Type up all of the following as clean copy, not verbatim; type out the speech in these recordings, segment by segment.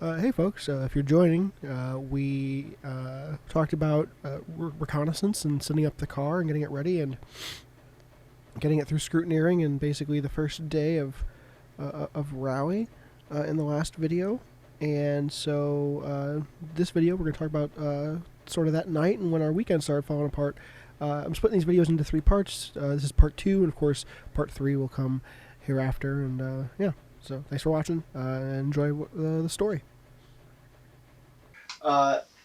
Hey folks, if you're joining, we talked about reconnaissance and setting up the car and getting it ready and getting it through scrutineering and basically the first day of Rowie in the last video. And so this video we're going to talk about sort of that night and when our weekend started falling apart. I'm splitting these videos into three parts. This is part 2, and of course part 3 will come hereafter. And yeah, so thanks for watching and enjoy the story.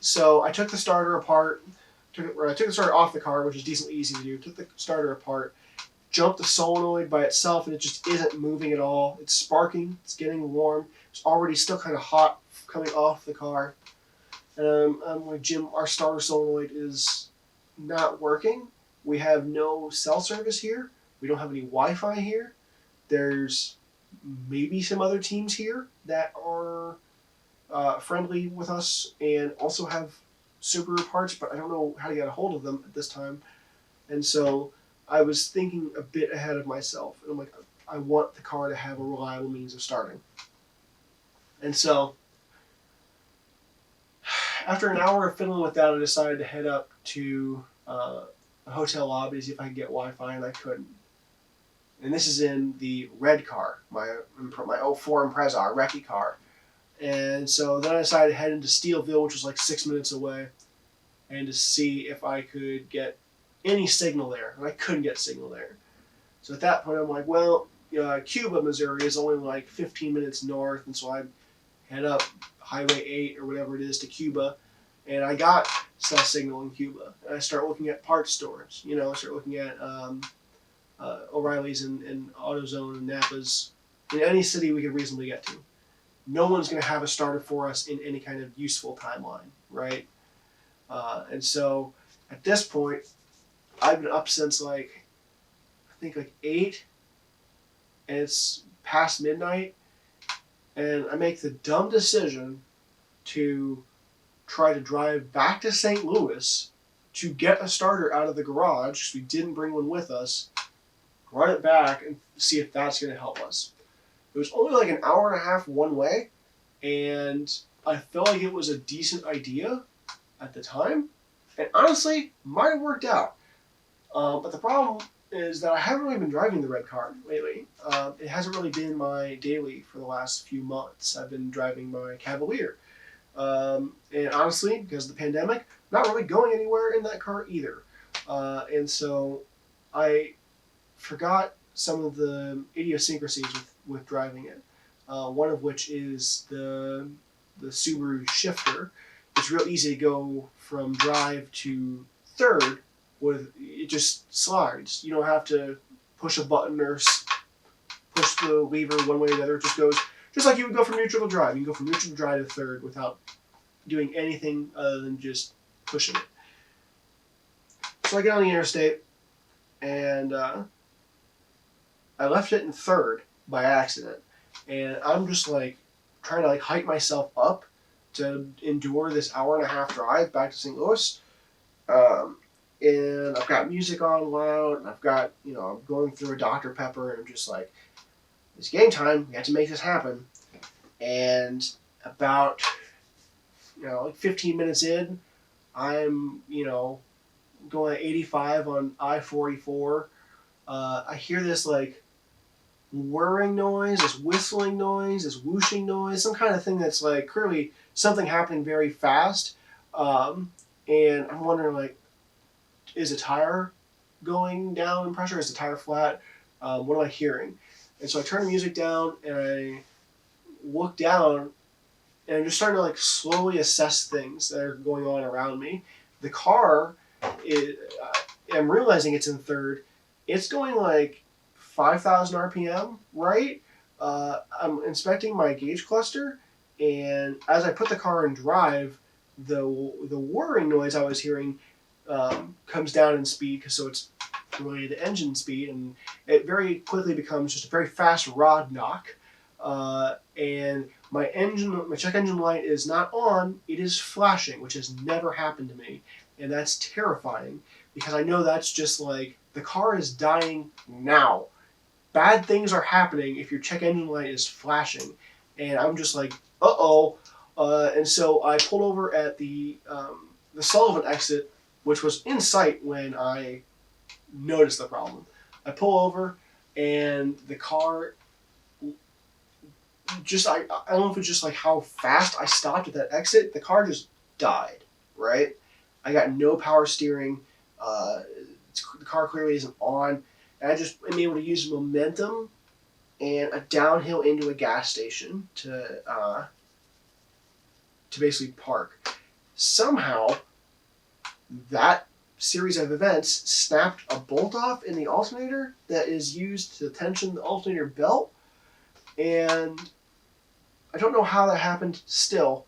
So I took the starter apart, took the starter off the car, which is decently easy to do. Took the starter apart, jumped the solenoid by itself, and it just isn't moving at all. It's sparking, it's getting warm. It's already still kind of hot coming off the car. And I'm like, Jim, our starter solenoid is not working. We have no cell service here. We don't have any Wi-Fi here. There's maybe some other teams here that are friendly with us and also have Subaru parts, but I don't know how to get a hold of them at this time. And so I was thinking a bit ahead of myself. And I'm like, I want the car to have a reliable means of starting. And so after an hour of fiddling with that, I decided to head up to a hotel lobby to see if I could get Wi-Fi, and I couldn't. And this is in the red car, my 04 Impreza, recce car. And so then I decided to head into Steelville, which was like 6 minutes away, and to see if I could get any signal there. And I couldn't get signal there. So at that point, I'm like, well, Cuba, Missouri is only like 15 minutes north, and so I head up Highway 8 or whatever it is to Cuba, and I got cell signal in Cuba. And I start looking at parts stores. I start looking at O'Reilly's and AutoZone and Napa's in any city we could reasonably get to. No one's going to have a starter for us in any kind of useful timeline, right? And so at this point, I've been up since I think 8, and it's past midnight, and I make the dumb decision to try to drive back to St. Louis to get a starter out of the garage, because we didn't bring one with us, run it back, and see if that's going to help us. It was only like an hour and a half one way, and I felt like it was a decent idea at the time, and honestly, might have worked out. But the problem is that I haven't really been driving the red car lately. It hasn't really been my daily for the last few months. I've been driving my Cavalier. And honestly, because of the pandemic, not really going anywhere in that car either. And so I forgot some of the idiosyncrasies with driving it. One of which is the Subaru shifter. It's real easy to go from drive to third with it just slides. You don't have to push a button or push the lever one way or the other. It just goes just like you would go from neutral to drive. You can go from neutral to drive to third without doing anything other than just pushing it. So I get on the interstate and I left it in third by accident. And I'm just trying to hype myself up to endure this hour and a half drive back to St. Louis. And I've got music on loud, and I've got, I'm going through a Dr. Pepper, and I'm just like, it's game time. We have to make this happen. And about, 15 minutes in, I'm, going at 85 on I-44. I hear this, whirring noise, this whistling noise, this whooshing noise, some kind of thing that's clearly something happening very fast. And I'm wondering is a tire going down in pressure? Is the tire flat? What am I hearing? And so I turn the music down and I look down and I'm just starting to slowly assess things that are going on around me. The car, I'm realizing it's in third. It's going 5,000 RPM, right? I'm inspecting my gauge cluster, and as I put the car in drive, the whirring noise I was hearing comes down in speed, so it's related to engine speed, and it very quickly becomes just a very fast rod knock. And my check engine light is not on; it is flashing, which has never happened to me, and that's terrifying because I know that's just the car is dying now. Bad things are happening if your check engine light is flashing. And I'm just uh-oh. And so I pulled over at the Sullivan exit, which was in sight when I noticed the problem. I pull over, and the car just I don't know if it's just like how fast I stopped at that exit. The car just died. Right, I got no power steering. The car clearly isn't on, and I just am able to use momentum and a downhill into a gas station to basically park. Somehow, that series of events snapped a bolt off in the alternator that is used to tension the alternator belt, and I don't know how that happened still.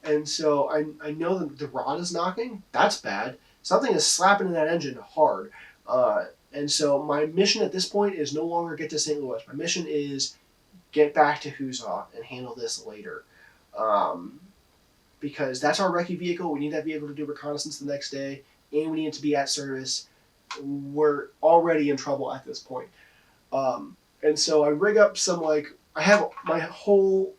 And so I know that the rod is knocking. That's bad. Something is slapping in that engine hard. And so my mission at this point is no longer get to St. Louis. My mission is get back to Huzzah and handle this later. Because that's our recce vehicle. We need that vehicle to do reconnaissance the next day, and we need it to be at service. We're already in trouble at this point. And so I rig up some, I have my whole,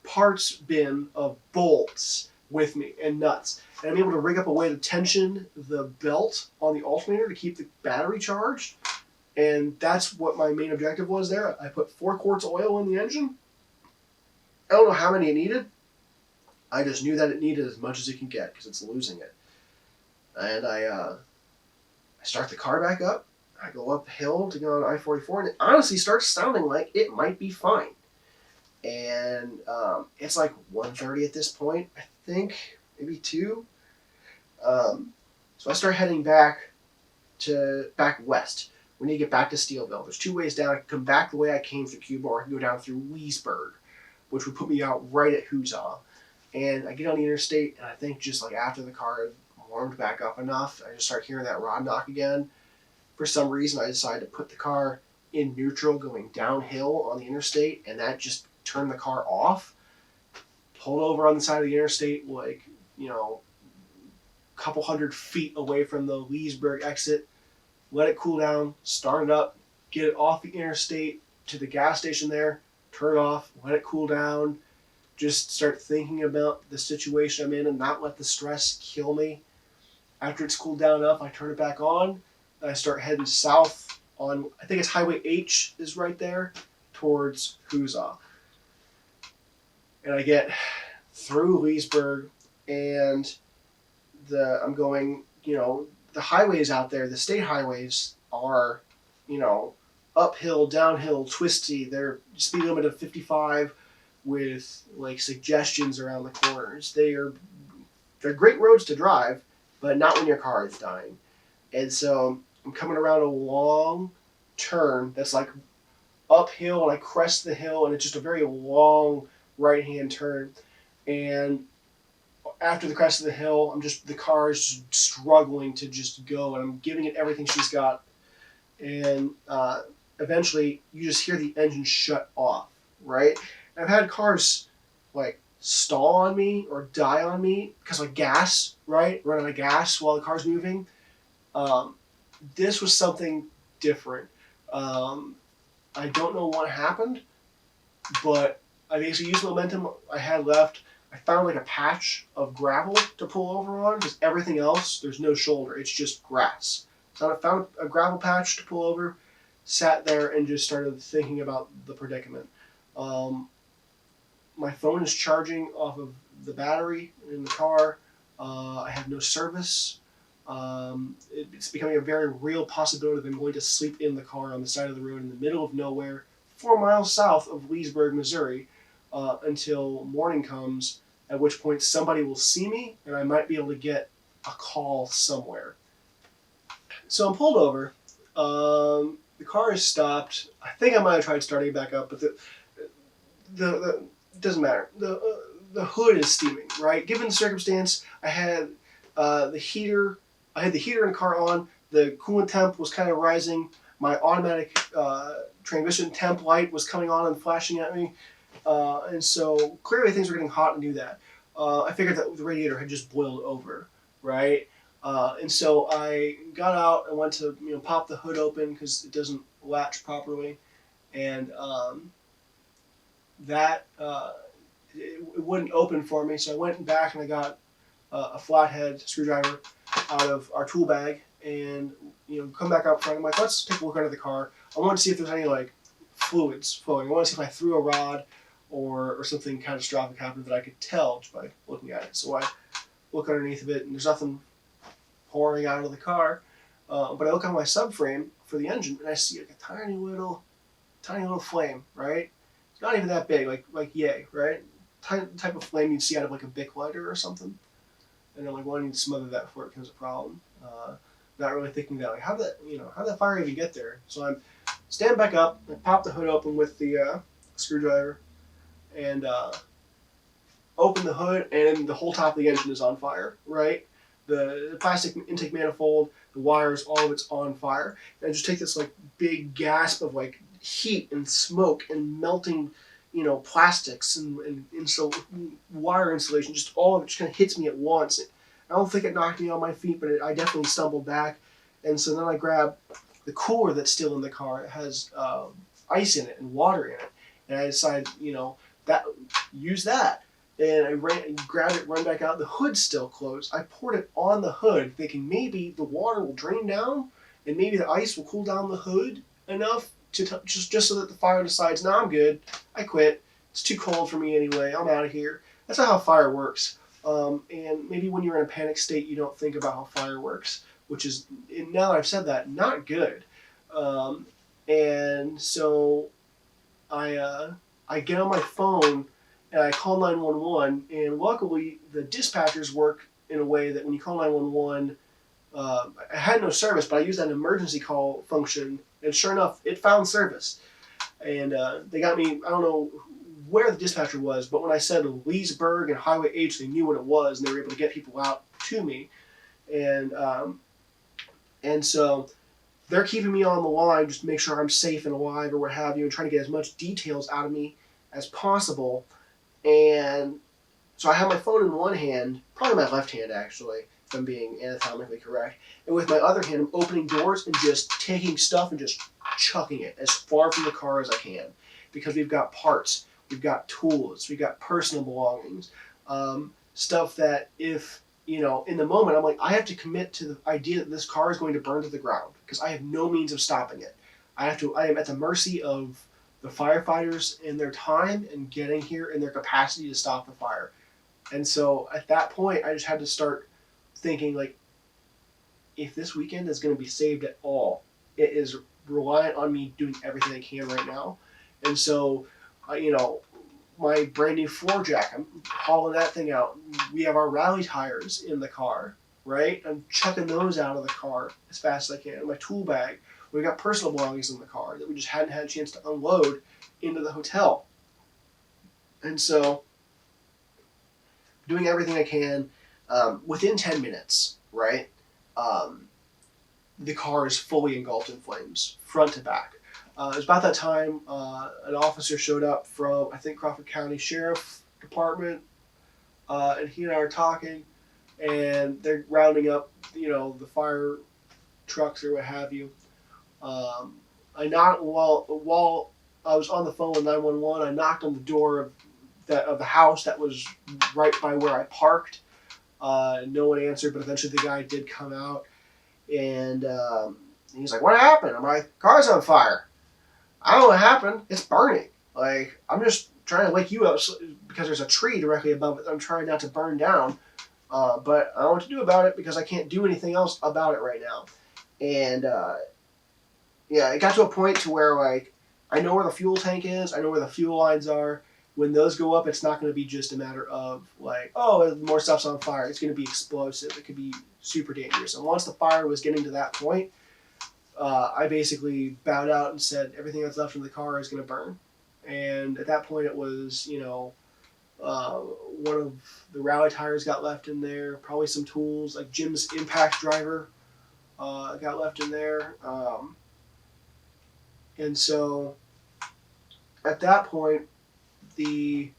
parts bin of bolts with me and nuts. And I'm able to rig up a way to tension the belt on the alternator to keep the battery charged. And that's what my main objective was there. I put 4 quarts of oil in the engine. I don't know how many it needed. I just knew that it needed as much as it can get because it's losing it. And I start the car back up. I go up the hill to go on I-44, and it honestly starts sounding like it might be fine. And it's like 1:30 at this point, I think, maybe 2. So I start heading back west. We need to get back to Steelville. There's 2 ways down. I can come back the way I came through Cuba, or I can go down through Leesburg, which would put me out right at Huzzah. And I get on the interstate, and I think just after the car had warmed back up enough, I just start hearing that rod knock again. For some reason, I decided to put the car in neutral going downhill on the interstate, and that just turned the car off. Pulled over on the side of the interstate, a couple hundred feet away from the Leesburg exit. Let it cool down, start it up, get it off the interstate to the gas station there, turn it off, let it cool down, just start thinking about the situation I'm in and not let the stress kill me. After it's cooled down enough, I turn it back on, and I start heading south on, I think it's Highway H is right there, towards Huzzah. And I get through Leesburg, and I'm going, the highways out there, the state highways are, uphill, downhill, twisty. They're speed limit of 55 with suggestions around the corners. They're great roads to drive, but not when your car is dying. And so I'm coming around a long turn that's uphill, and I crest the hill, and it's just a very long right-hand turn. And after the crest of the hill, the car is struggling to just go, and I'm giving it everything she's got. And eventually, you just hear the engine shut off, right? And I've had cars stall on me or die on me because of gas, right? Run out of gas while the car's moving. This was something different. I don't know what happened, but I basically used momentum I had left. I found a patch of gravel to pull over on because everything else, there's no shoulder. It's just grass. So I found a gravel patch to pull over, sat there, and just started thinking about the predicament. My phone is charging off of the battery in the car. I have no service. It's becoming a very real possibility that I'm going to sleep in the car on the side of the road in the middle of nowhere, 4 miles south of Leesburg, Missouri, until morning comes, at which point somebody will see me and I might be able to get a call somewhere. So I'm pulled over. The car is stopped. I think I might have tried starting it back up, but the it doesn't matter. The hood is steaming, right? Given the circumstance, I had the heater. I had the heater in the car on. The coolant temp was kind of rising. My automatic transmission temp light was coming on and flashing at me. And so clearly things were getting hot and knew that. I figured that the radiator had just boiled over, right? And so I got out and went to pop the hood open because it doesn't latch properly, and that it wouldn't open for me. So I went back and I got a flathead screwdriver out of our tool bag and come back out front. I'm like, let's take a look under the car. I want to see if there's any like fluids flowing. I want to see if I threw a rod or something catastrophic happened that I could tell just by looking at it. So I look underneath of it and there's nothing pouring out of the car. But I look on my subframe for the engine and I see like a tiny little flame, right? It's not even that big, like yay, right? Type of flame you'd see out of like a Bic lighter or something. And I'm like, well, I need to smother that before it becomes a problem. Not really thinking that, like, how did that fire even get there? So I'm stand back up, I pop the hood open with the screwdriver, and open the hood, and the whole top of the engine is on fire, right? The plastic intake manifold, the wires, all of it's on fire. And I just take this like big gasp of like heat and smoke and melting, plastics and wire insulation, just all of it just kind of hits me at once. I don't think it knocked me on my feet, but I definitely stumbled back. And so then I grab the cooler that's still in the car. It has ice in it and water in it. And I decided, use that. And I grabbed it, run back out. The hood's still closed. I poured it on the hood, thinking maybe the water will drain down, and maybe the ice will cool down the hood enough to just so that the fire decides, no, I'm good. I quit. It's too cold for me anyway. I'm out of here. That's not how fire works. And maybe when you're in a panic state, you don't think about how fire works, which is, now that I've said that, not good. And so I get on my phone and I call 911, and luckily the dispatchers work in a way that when you call 911, I had no service, but I used that emergency call function, and sure enough, it found service. And they got me, I don't know where the dispatcher was, but when I said Leesburg and Highway H, they knew what it was, and they were able to get people out to me. And so they're keeping me on the line just to make sure I'm safe and alive or what have you, and trying to get as much details out of me as possible. And so I have my phone in one hand, probably my left hand actually, if I'm being anatomically correct. And with my other hand, I'm opening doors and just taking stuff and just chucking it as far from the car as I can. Because we've got parts, we've got tools, we've got personal belongings, stuff that if, in the moment, I'm like, I have to commit to the idea that this car is going to burn to the ground because I have no means of stopping it. I am at the mercy of the firefighters and their time and getting here and their capacity to stop the fire. And so at that point, I just had to start thinking, like, if this weekend is going to be saved at all, it is reliant on me doing everything I can right now. And so, my brand new floor jack, I'm hauling that thing out. We have our rally tires in the car, right? I'm chucking those out of the car as fast as I can. My tool bag. We got personal belongings in the car that we just hadn't had a chance to unload into the hotel. And so, doing everything I can, within 10 minutes, right? The car is fully engulfed in flames, front to back. It was about that time an officer showed up from, I think, Crawford County Sheriff Department, and he and I are talking, and they're rounding up, the fire trucks or what have you. I knocked while I was on the phone with 911. I knocked on the door of the house that was right by where I parked. No one answered, but eventually the guy did come out, and he's like, "What happened?" I'm like, "Car's on fire." I don't know what happened. It's burning. Like, I'm just trying to wake you up because there's a tree directly above it that I'm trying not to burn down. But I don't know what to do about it because I can't do anything else about it right now. And it got to a point to where, like, I know where the fuel tank is. I know where the fuel lines are. When those go up, it's not going to be just a matter of, like, oh, more stuff's on fire. It's going to be explosive. It could be super dangerous. And once the fire was getting to that point, I basically bowed out and said everything that's left in the car is going to burn. And at that point, it was, one of the rally tires got left in there, probably some tools, like Jim's impact driver got left in there. And so at that point, I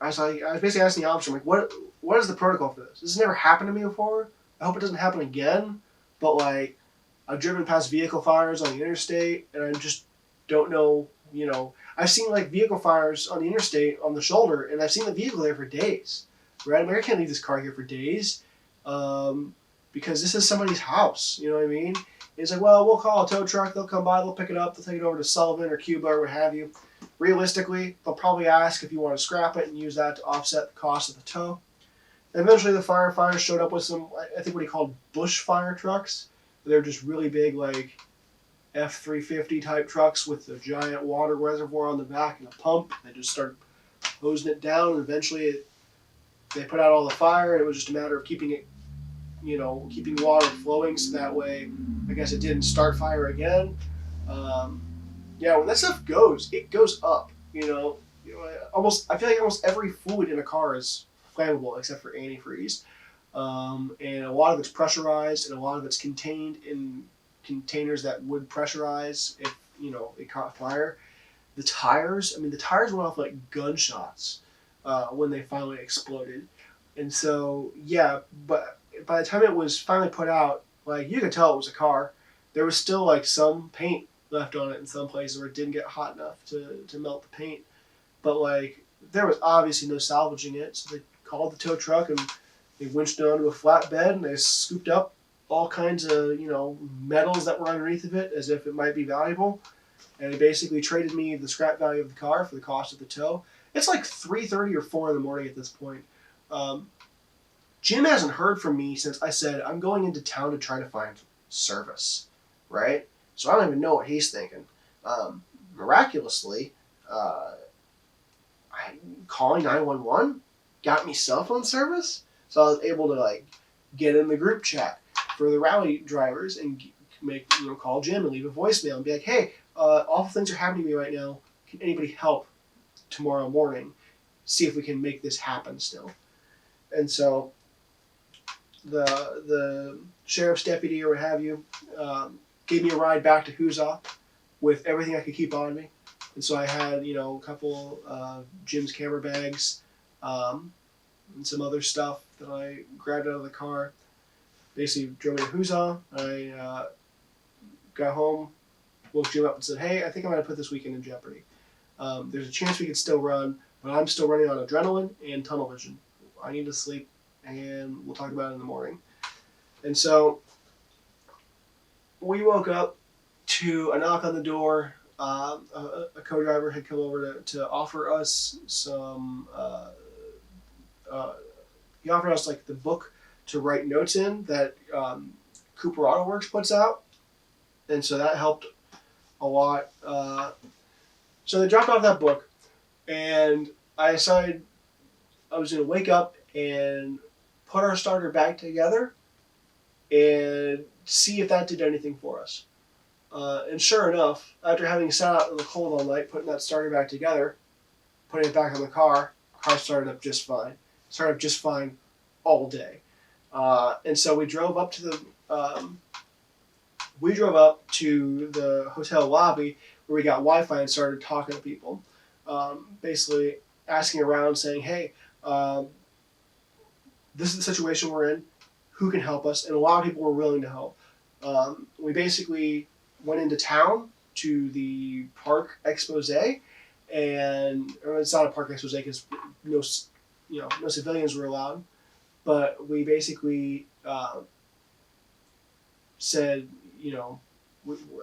was basically asking the officer, like, what is the protocol for this? This has never happened to me before. I hope it doesn't happen again. But, like, I've driven past vehicle fires on the interstate, and I just don't know I've seen like vehicle fires on the interstate on the shoulder, and I've seen the vehicle there for days. Right? I mean, I can't leave this car here for days, because this is somebody's house. You know what I mean? It's like, well, we'll call a tow truck. They'll come by. They'll pick it up. They'll take it over to Sullivan or Cuba or what have you. Realistically, they'll probably ask if you want to scrap it and use that to offset the cost of the tow. Eventually, the firefighters showed up with some, I think what he called bush fire trucks. They're just really big, like F-350 type trucks with a giant water reservoir on the back and a pump. They just started hosing it down, and eventually they put out all the fire, and it was just a matter of keeping it, keeping water flowing so that way, I guess it didn't start fire again. When that stuff goes, it goes up. I feel like almost every fluid in a car is flammable except for antifreeze, and a lot of it's pressurized, and a lot of it's contained in containers that would pressurize if it caught fire. The tires went off like gunshots when they finally exploded, and so but by the time it was finally put out, like you could tell it was a car. There was still like some paint left on it in some places where it didn't get hot enough to melt the paint, but like there was obviously no salvaging it, so they called the tow truck and they winched it onto a flatbed and they scooped up all kinds of metals that were underneath of it as if it might be valuable, and they basically traded me the scrap value of the car for the cost of the tow. It's like 3:30 or 4 in the morning at this point. Jim hasn't heard from me since I said I'm going into town to try to find service, right? So I don't even know what he's thinking. Miraculously, calling 911 got me cell phone service, so I was able to get in the group chat for the rally drivers and call Jim and leave a voicemail and be like, hey, awful things are happening to me right now. Can anybody help tomorrow morning? See if we can make this happen still. And so the sheriff's deputy or what have you gave me a ride back to Huza with everything I could keep on me. And so I had, a couple Jim's camera bags and some other stuff that I grabbed out of the car. Basically drove me to Huza. I got home, woke Jim up and said, hey, I think I'm going to put this weekend in jeopardy. There's a chance we could still run, but I'm still running on adrenaline and tunnel vision. I need to sleep, and we'll talk about it in the morning. And so we woke up to a knock on the door. A co-driver had come over to offer us some. He offered us the book to write notes in that Cooper Auto Works puts out, and so that helped a lot. So they dropped off that book, and I decided I was going to wake up and put our starter back together and see if that did anything for us. And sure enough, after having sat out in the cold all night, putting that starter back together, putting it back on the car started up just fine. Started up just fine all day. And so we drove up to the hotel lobby where we got Wi-Fi and started talking to people. Basically asking around saying, hey, this is the situation we're in. Who can help us? And a lot of people were willing to help. We basically went into town to the park expose, and it's not a park expose because no civilians were allowed. But we basically said,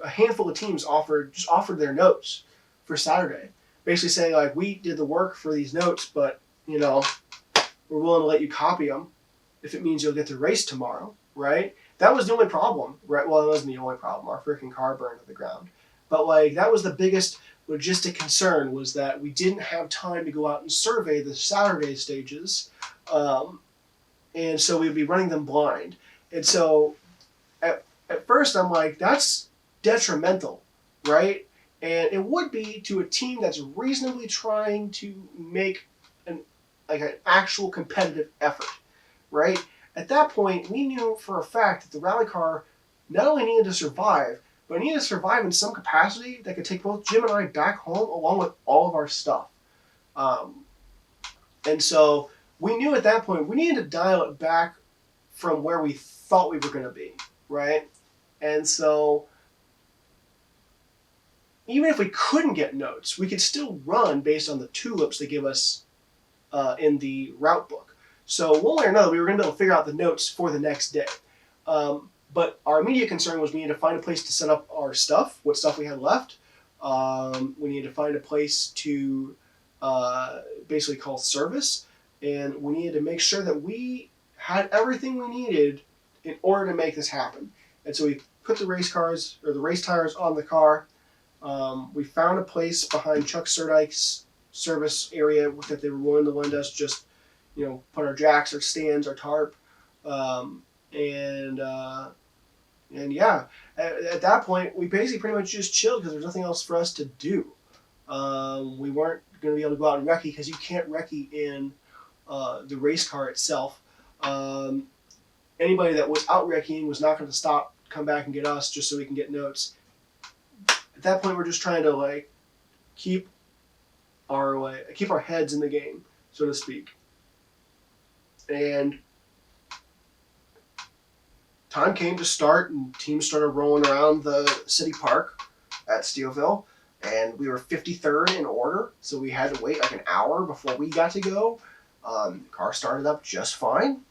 a handful of teams offered their notes for Saturday, basically saying we did the work for these notes, but we're willing to let you copy them if it means you'll get to race tomorrow, right? That was the only problem, right? Well, it wasn't the only problem. Our freaking car burned to the ground. But that was the biggest logistic concern, was that we didn't have time to go out and survey the Saturday stages. And so we'd be running them blind. And so at first I'm like, that's detrimental, right? And it would be to a team that's reasonably trying to make an actual competitive effort, right? At that point, we knew for a fact that the rally car not only needed to survive, but it needed to survive in some capacity that could take both Jim and I back home along with all of our stuff. And so we knew at that point we needed to dial it back from where we thought we were going to be, right? And so even if we couldn't get notes, we could still run based on the tulips they give us in the route book. So one way or another, we were going to be able to figure out the notes for the next day. But our immediate concern was we needed to find a place to set up our stuff, what stuff we had left. We needed to find a place to basically call service, and we needed to make sure that we had everything we needed in order to make this happen. And so we put the race cars or the race tires on the car. We found a place behind Chuck Surdike's service area that they were willing to lend us, just put our jacks, our stands, our tarp, and yeah, at that point we basically pretty much just chilled because there's nothing else for us to do. We weren't going to be able to go out and recce because you can't recce in the race car itself. Anybody that was out recceing was not going to stop, come back and get us just so we can get notes. At that point, we're just trying to keep our heads in the game, so to speak. And time came to start, and teams started rolling around the city park at Steelville, and we were 53rd in order, so we had to wait an hour before we got to go. The car started up just fine,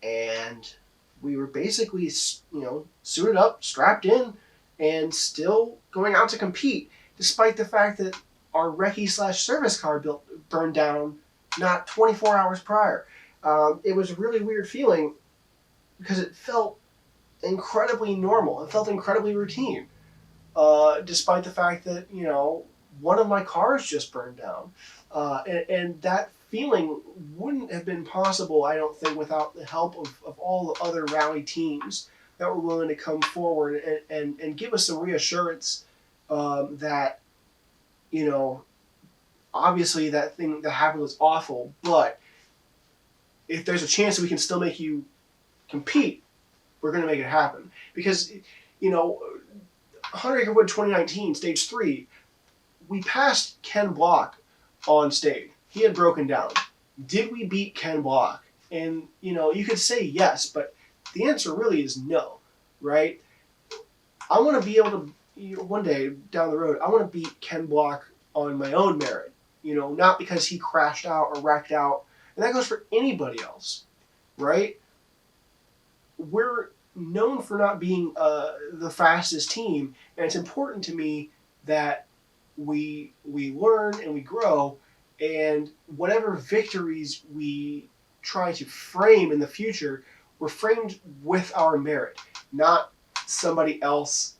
and we were basically, suited up, strapped in, and still going out to compete, despite the fact that our recce/service car burned down not 24 hours prior. It was a really weird feeling because it felt incredibly normal. It felt incredibly routine, despite the fact that, one of my cars just burned down. And that feeling wouldn't have been possible, I don't think, without the help of all the other rally teams that were willing to come forward and give us some reassurance that, obviously that thing that happened was awful, but if there's a chance that we can still make you compete, we're going to make it happen. Because, 100 Acre Wood 2019, Stage 3, we passed Ken Block on stage. He had broken down. Did we beat Ken Block? And, you could say yes, but the answer really is no, right? I want to be able to, one day down the road, I want to beat Ken Block on my own merit, not because he crashed out or wrecked out. And that goes for anybody else, right? We're known for not being the fastest team, and it's important to me that we learn and we grow, and whatever victories we try to frame in the future, we're framed with our merit, not somebody else,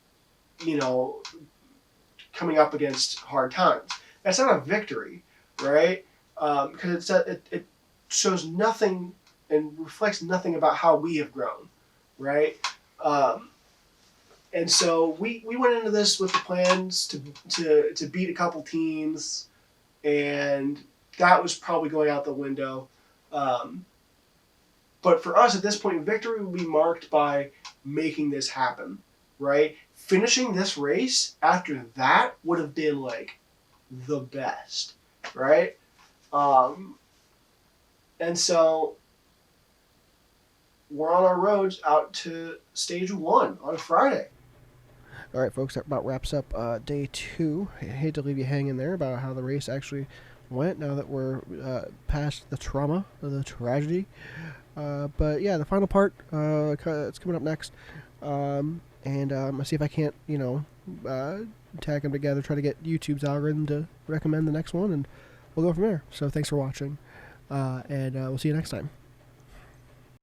coming up against hard times. That's not a victory, right? Because it shows nothing and reflects nothing about how we have grown, right? And so we went into this with the plans to beat a couple teams, and that was probably going out the window. But for us at this point, victory would be marked by making this happen, right? Finishing this race after that would have been the best, right? And so we're on our roads out to Stage 1 on Friday. All right, folks, that about wraps up day 2. I hate to leave you hanging there about how the race actually went now that we're past the trauma, the tragedy. But yeah, the final part, it's coming up next. And I'll see if I can't, tag them together, try to get YouTube's algorithm to recommend the next one, and we'll go from there. So thanks for watching, and we'll see you next time.